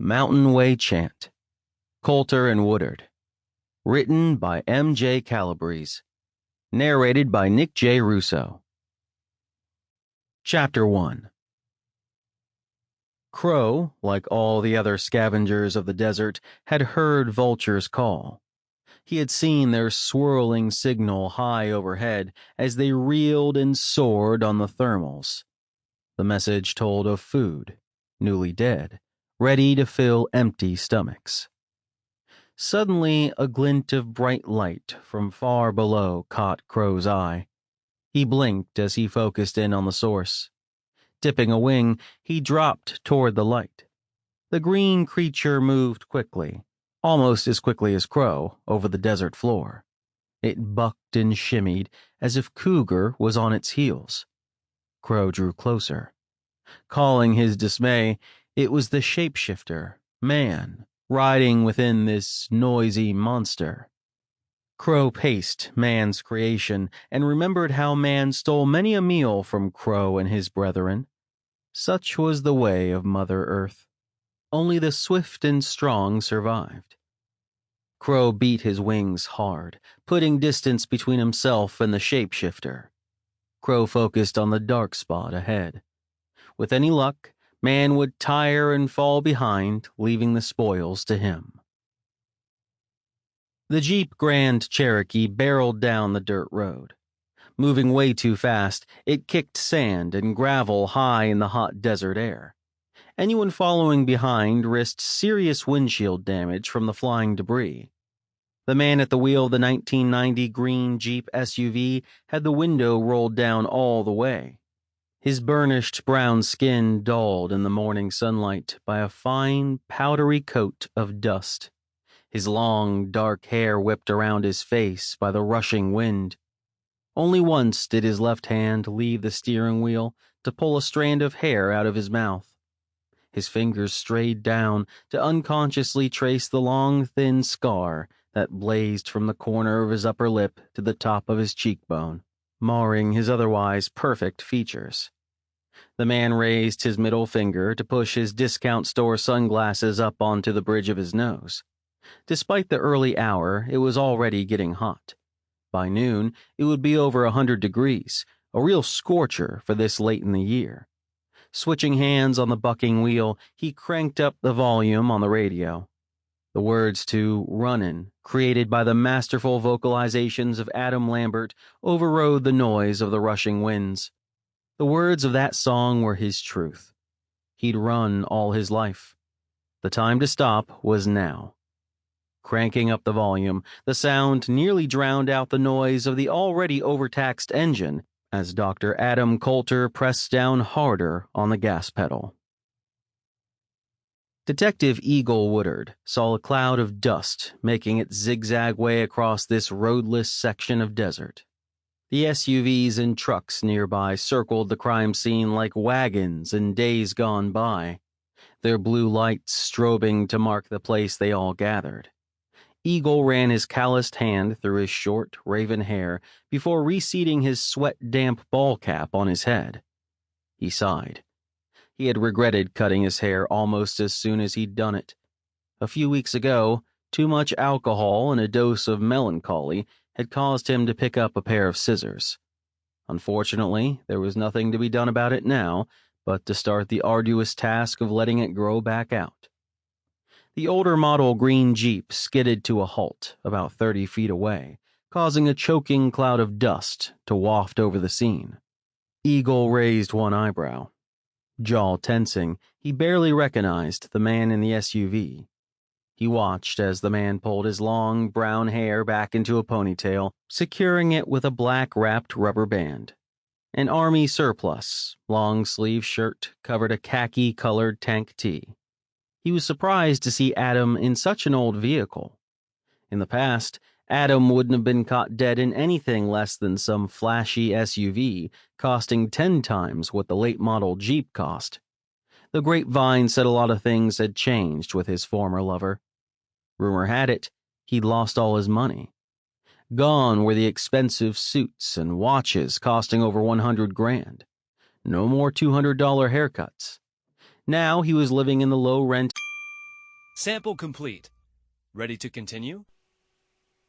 Mountainway Chant, Coulter and Woodard. Written by M.J Calabrese. Narrated by J. Russo. Chapter 1. Crow, like all the other scavengers of the desert, had heard vultures call. He had seen their swirling signal high overhead as they reeled and soared on the thermals. The message told of food, newly dead, ready to fill empty stomachs. Suddenly, a glint of bright light from far below caught Crow's eye. He blinked as he focused in on the source. Dipping a wing, he dropped toward the light. The green creature moved quickly, almost as quickly as Crow, over the desert floor. It bucked and shimmied as if Cougar was on its heels. Crow drew closer. Calling his dismay, it was the shapeshifter, Man, riding within this noisy monster. Crow paced Man's creation and remembered how Man stole many a meal from Crow and his brethren. Such was the way of Mother Earth. Only the swift and strong survived. Crow beat his wings hard, putting distance between himself and the shapeshifter. Crow focused on the dark spot ahead. With any luck, Man would tire and fall behind, leaving the spoils to him. The Jeep Grand Cherokee barreled down the dirt road. Moving way too fast, it kicked sand and gravel high in the hot desert air. Anyone following behind risked serious windshield damage from the flying debris. The man at the wheel of the 1990 green Jeep SUV had the window rolled down all the way. His burnished brown skin dulled in the morning sunlight by a fine, powdery coat of dust. His long, dark hair whipped around his face by the rushing wind. Only once did his left hand leave the steering wheel to pull a strand of hair out of his mouth. His fingers strayed down to unconsciously trace the long, thin scar that blazed from the corner of his upper lip to the top of his cheekbone, marring his otherwise perfect features. The man raised his middle finger to push his discount store sunglasses up onto the bridge of his nose. Despite the early hour, it was already getting hot. By noon, it would be over 100 degrees, a real scorcher for this late in the year. Switching hands on the bucking wheel, he cranked up the volume on the radio. The words to Runnin', created by the masterful vocalizations of Adam Lambert, overrode the noise of the rushing winds. The words of that song were his truth. He'd run all his life. The time to stop was now. Cranking up the volume, the sound nearly drowned out the noise of the already overtaxed engine as Dr. Adam Coulter pressed down harder on the gas pedal. Detective Eagle Woodard saw a cloud of dust making its zigzag way across this roadless section of desert. The SUVs and trucks nearby circled the crime scene like wagons in days gone by, their blue lights strobing to mark the place they all gathered. Eagle ran his calloused hand through his short, raven hair before reseating his sweat-damp ball cap on his head. He sighed. He had regretted cutting his hair almost as soon as he'd done it. A few weeks ago, too much alcohol and a dose of melancholy had caused him to pick up a pair of scissors. Unfortunately, there was nothing to be done about it now but to start the arduous task of letting it grow back out. The older model green Jeep skidded to a halt about 30 feet away, causing a choking cloud of dust to waft over the scene. Eagle raised one eyebrow. Jaw tensing, he barely recognized the man in the SUV. He watched as the man pulled his long, brown hair back into a ponytail, securing it with a black-wrapped rubber band. An army surplus, long-sleeve shirt covered a khaki-colored tank tee. He was surprised to see Adam in such an old vehicle. In the past, Adam wouldn't have been caught dead in anything less than some flashy SUV, costing 10 times what the late-model Jeep cost. The grapevine said a lot of things had changed with his former lover. Rumor had it, he'd lost all his money. Gone were the expensive suits and watches costing over 100 grand. No more $200 haircuts. Now he was living in the low-rent Sample complete. Ready to continue?